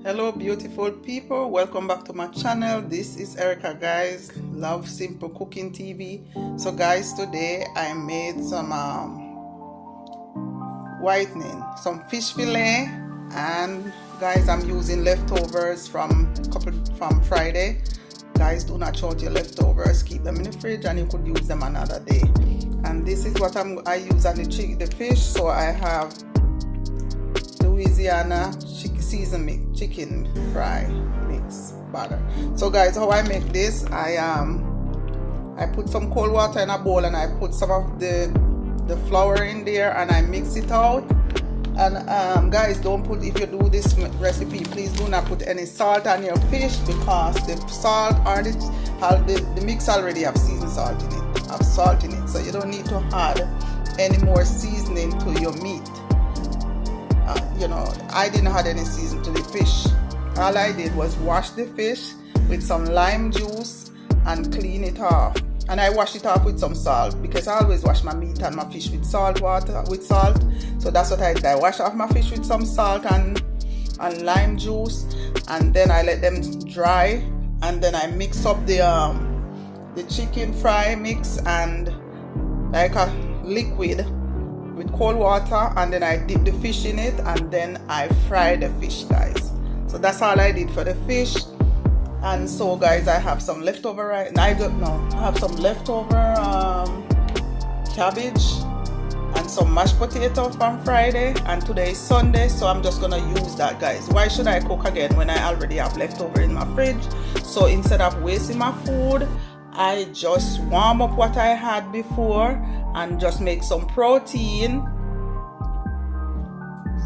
Hello beautiful people, welcome back to my channel. This is Erica, guys. Love Simple Cooking TV. So guys, today I made some whitening, some fish fillet, and guys, I'm using leftovers from Friday. Guys, do not throw out your leftovers, keep them in the fridge and you could use them another day. And this is what I use on the fish. So I have Louisiana seasoned chicken fry mix batter. So guys, how I make this, I put some cold water in a bowl and I put some of the flour in there and I mix it out. And guys, don't put, if you do this recipe, please do not put any salt on your fish, because the salt or the mix already have seasoned salt in it, so you don't need to add any more seasoning to your meat. You know, I didn't add any seasoning to the fish. All I did was wash the fish with some lime juice and clean it off. And I wash it off with some salt, because I always wash my meat and my fish with salt. So that's what I did. I wash off my fish with some salt and lime juice, and then I let them dry, and then I mix up the chicken fry mix and like a liquid with cold water, and then I dip the fish in it, and then I fry the fish, guys. So that's all I did for the fish. And so guys, I have some leftover I have some leftover cabbage and some mashed potato from Friday, and today is Sunday, so I'm just gonna use that, guys. Why should I cook again when I already have leftover in my fridge? So instead of wasting my food, I just warm up what I had before and just make some protein.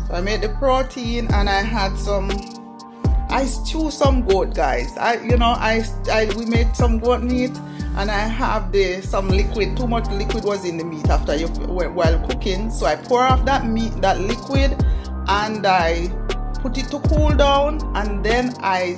So I made the protein, and I had I stew some goat, guys. We made some goat meat, and I have some liquid. Too much liquid was in the meat while cooking, so I pour off that liquid, and I put it to cool down, and then I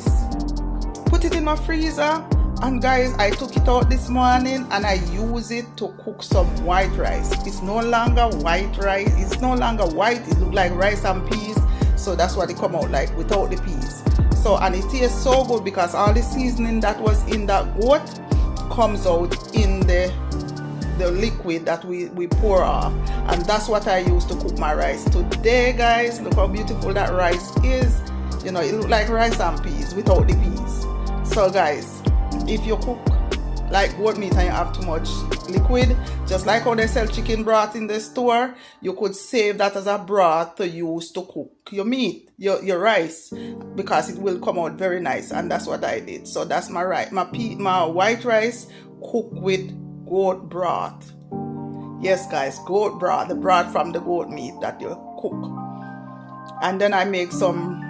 put it in my freezer. And guys, I took it out this morning and I use it to cook some white rice. It's no longer white rice. It's no longer white. It looks like rice and peas. So that's what it come out like without the peas. So, and it tastes so good because all the seasoning that was in that goat comes out in the liquid that we pour off. And that's what I use to cook my rice today, guys. Look how beautiful that rice is. You know, it looks like rice and peas without the peas. So guys, if you cook like goat meat and you have too much liquid, just like how they sell chicken broth in the store, you could save that as a broth to use to cook your meat, your rice, because it will come out very nice. And that's what I did. So that's my white rice cooked with goat broth. Yes guys, goat broth, the broth from the goat meat that you cook. And then I make some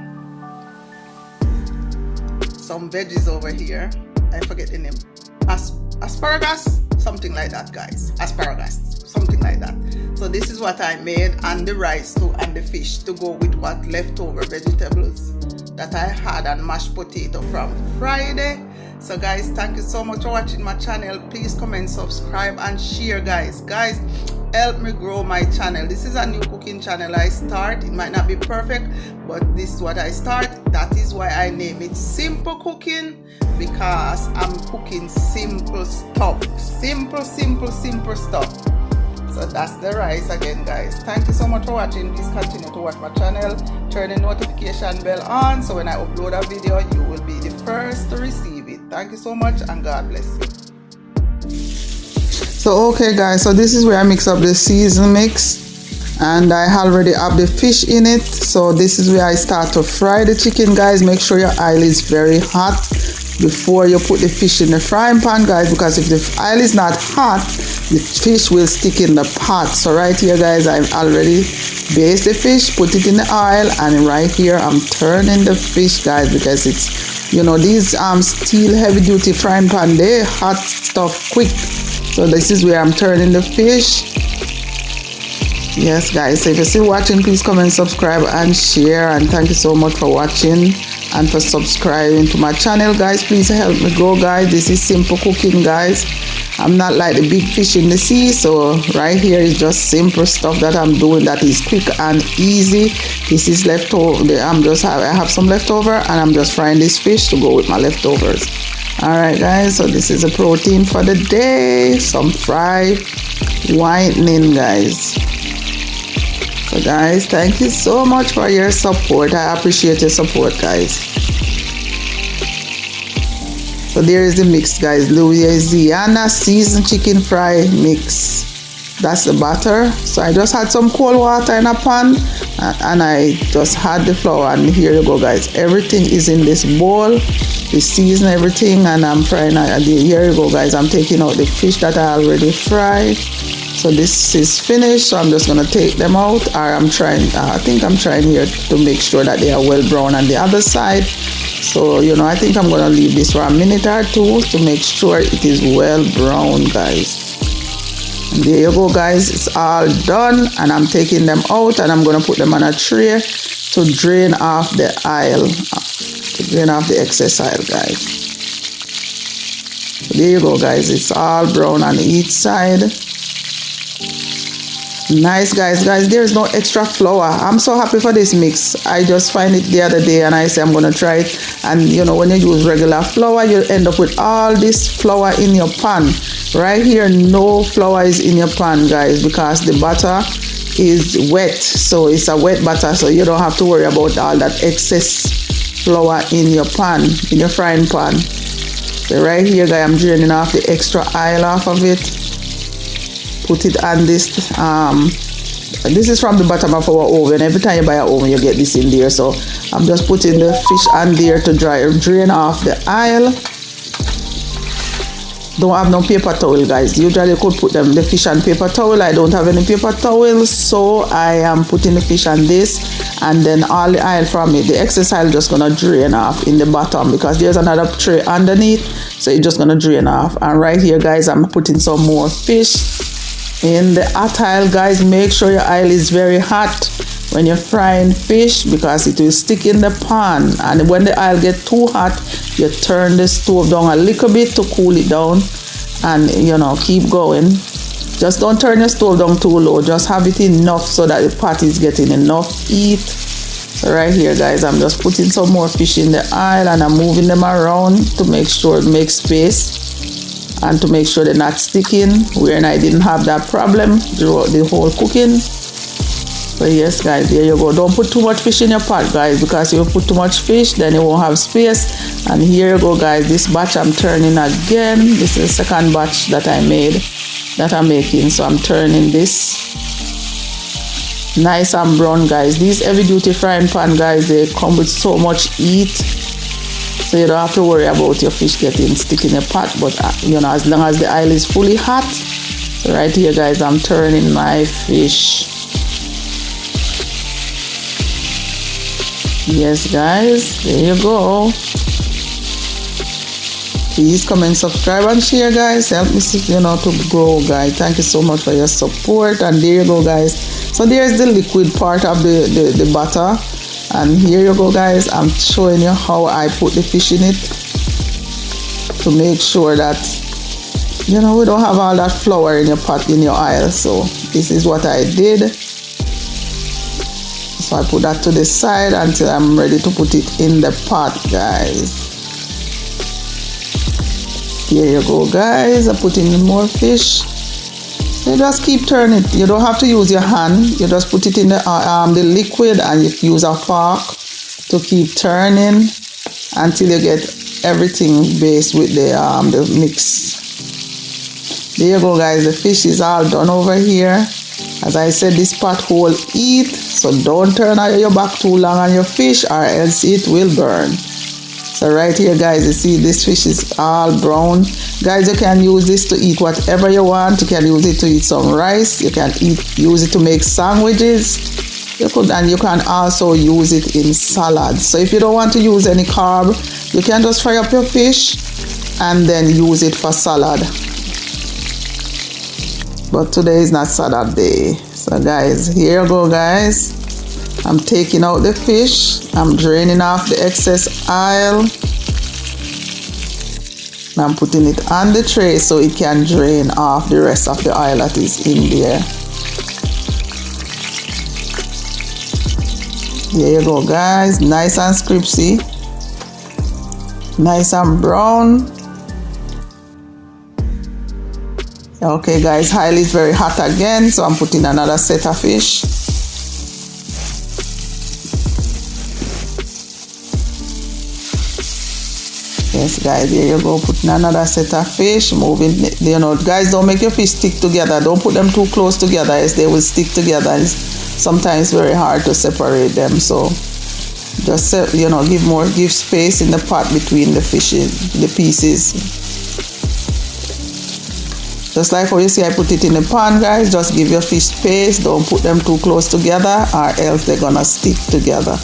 veggies over here. I forget the name. Asparagus, something like that, guys. Asparagus, something like that. So this is what I made, and the rice too, and the fish to go with what leftover vegetables that I had, and mashed potato from Friday. So guys, thank you so much for watching my channel. Please comment, subscribe, and share, guys. Guys, help me grow my channel. This is a new cooking channel I start. It might not be perfect, but this is what I start. That is why I name it Simple Cooking, because I'm cooking simple stuff. Simple stuff. So that's the rice again, guys. Thank you so much for watching. Please continue to watch my channel. Turn the notification bell on, so when I upload a video, you will be the first to receive it. Thank you so much, and God bless you. So okay guys, so this is where I mix up the season mix, and I already have the fish in it. So this is where I start to fry the chicken, guys. Make sure your oil is very hot before you put the fish in the frying pan, guys, because if the oil is not hot, the fish will stick in the pot. So right here, guys, I've already basted the fish, put it in the oil, and right here I'm turning the fish, guys, because it's, you know, these steel heavy duty frying pan, they hot stuff quick. So this is where I'm turning the fish. Yes guys, so if you're still watching, please comment, subscribe, and share, and thank you so much for watching. and for subscribing to my channel, guys. Please help me grow, guys. This is simple cooking, guys. I'm not like the big fish in the sea, so right here is just simple stuff that I'm doing that is quick and easy. This is leftover. I have some leftover, and I'm just frying this fish to go with my leftovers. All right, guys, so this is a protein for the day, some fried whitening, guys. So guys, thank you so much for your support. I appreciate your support, guys. So there is the mix, guys. Louisiana seasoned chicken fry mix. That's the batter. So I just had some cold water in a pan, and I just had the flour, and here you go, guys. Everything is in this bowl. We season everything, and I'm frying. Here you go, guys. I'm taking out the fish that I already fried. So this is finished, so I'm just gonna take them out. Or I think I'm trying here to make sure that they are well brown on the other side. So, you know, I think I'm gonna leave this for a minute or two to make sure it is well brown, guys. And there you go, guys. It's all done, and I'm taking them out, and I'm gonna put them on a tray to drain off the oil, to drain off the excess oil, guys. So there you go, guys. It's all brown on each side. Nice, guys. There's no extra flour. I'm so happy for this mix. I just find it the other day, and I say I'm gonna try it. And you know, when you use regular flour, you end up with all this flour in your pan. Right here, no flour is in your pan, guys, because the butter is wet. So it's a wet butter, so you don't have to worry about all that excess flour in your pan, in your frying pan. So right here, guys, I'm draining off the extra oil off of it. Put it on this. This is from the bottom of our oven. Every time you buy an oven, you get this in there. So I'm just putting the fish on there to drain off the oil. Don't have no paper towel, guys. Usually you could put the fish on paper towel. I don't have any paper towels, so I am putting the fish on this, and then all the oil from it, the excess oil, just gonna drain off in the bottom because there's another tray underneath, so it's just gonna drain off. And right here, guys, I'm putting some more fish in the hot oil, guys. Make sure your oil is very hot when you're frying fish because it will stick in the pan, and when the oil gets too hot, you turn the stove down a little bit to cool it down, and you know, keep going. Just don't turn your stove down too low. Just have it enough so that the pot is getting enough heat. So right here, guys, I'm just putting some more fish in the oil, and I'm moving them around to make sure it makes space and to make sure they're not sticking, where I didn't have that problem throughout the whole cooking. So yes, guys, there you go. Don't put too much fish in your pot, guys, because if you put too much fish, then you won't have space. And here you go, guys. This batch I'm turning again. This is the second batch that I'm making. So I'm turning this nice and brown, guys. These heavy duty frying pan, guys, they come with so much heat, so you don't have to worry about your fish getting stick in your pot. But you know, as long as the oil is fully hot. So right here, guys, I'm turning my fish. Yes, guys, there you go. Please comment, subscribe, and share, guys. Help me, you know, to grow, guys. Thank you so much for your support. And there you go, guys. So there's the liquid part of the butter. And here you go, guys. I'm showing you how I put the fish in it to make sure that, you know, we don't have all that flour in your pot, in your oil. So this is what I did. So I put that to the side until I'm ready to put it in the pot, guys. Here you go, guys. I put in more fish. So you just keep turning it. You don't have to use your hand. You just put it in the liquid, and you use a fork to keep turning until you get everything based with the mix. There you go, guys. The fish is all done over here. As I said, this pot will eat, so don't turn your back too long on your fish, or else it will burn. So right here, guys, you see this fish is all brown. Guys, you can use this to eat whatever you want. You can use it to eat some rice. You can use it to make sandwiches. You can also use it in salads. So if you don't want to use any carb, you can just fry up your fish and then use it for salad. But today is not salad day. So guys, here you go, guys. I'm taking out the fish. I'm draining off the excess oil. And I'm putting it on the tray so it can drain off the rest of the oil that is in there. There you go, guys. Nice and crispy. Nice and brown. Okay, guys, oil is very hot again, so I'm putting another set of fish. Yes, guys, there you go. Putting another set of fish. Moving, you know, guys, don't make your fish stick together. Don't put them too close together, as they will stick together. It's sometimes very hard to separate them. So just, you know, give space in the pot between the fishes, the pieces. Just like how you see I put it in the pan, guys. Just give your fish space. Don't put them too close together, or else they're gonna stick together.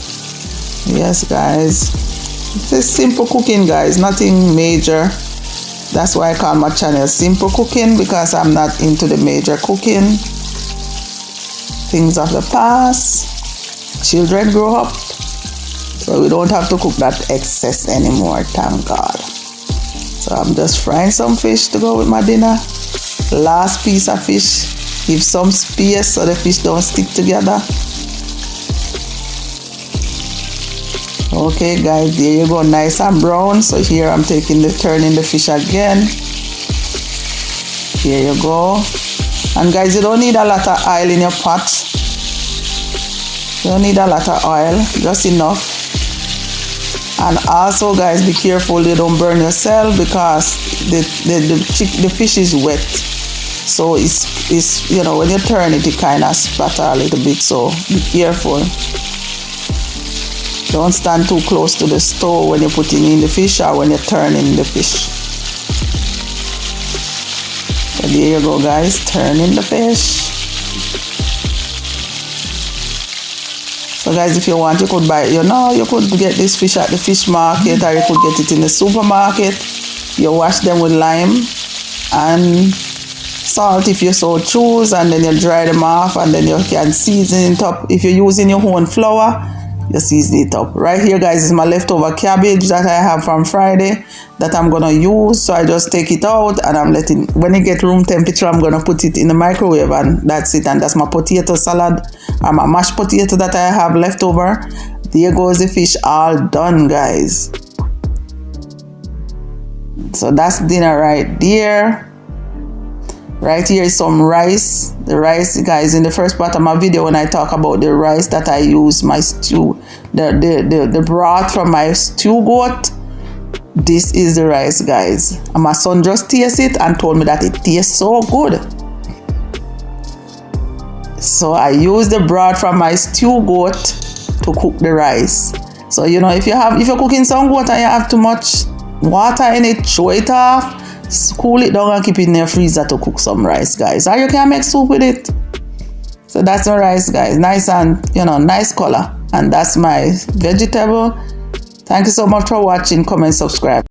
Yes, guys. It's simple cooking, guys, nothing major. That's why I call my channel Simple Cooking, because I'm not into the major cooking. Things of the past. Children grow up, so we don't have to cook that excess anymore, thank God. So I'm just frying some fish to go with my dinner. Last piece of fish. Give some space so the fish don't stick together. Okay, guys, there you go, nice and brown. So here I'm turning the fish again. Here you go. And guys, you don't need a lot of oil in your pot. You don't need a lot of oil, just enough. And also, guys, be careful you don't burn yourself, because the fish is wet. So it's you know, when you turn it, it kind of splatter a little bit. So be careful. Don't stand too close to the stove when you're putting in the fish or when you're turning the fish. So there you go, guys, turning the fish. So guys, if you want, you could buy, you know, you could get this fish at the fish market, or you could get it in the supermarket. You wash them with lime and salt if you so choose, and then you dry them off, and then you can season it up. If you're using your own flour, you season it up. Right here, guys, is my leftover cabbage that I have from Friday that I'm gonna use. So I just take it out, and I'm letting, when it get room temperature, I'm gonna put it in the microwave, and that's it. And that's my potato salad, and my mashed potato that I have left over. There goes the fish, all done, guys. So that's dinner right there. Right here is some rice. The rice, guys, in the first part of my video when I talk about the rice that I use my stew, the broth from my stew goat, this is the rice, guys. And my son just tasted it and told me that it tastes so good. So I use the broth from my stew goat to cook the rice. So, you know, if you're cooking some goat and you have too much water in it, throw it off. Cool it down and keep it in your freezer to cook some rice, guys. Or you can make soup with it. So that's the rice, guys. Nice and, you know, nice color. And that's my vegetable. Thank you so much for watching. Comment, subscribe.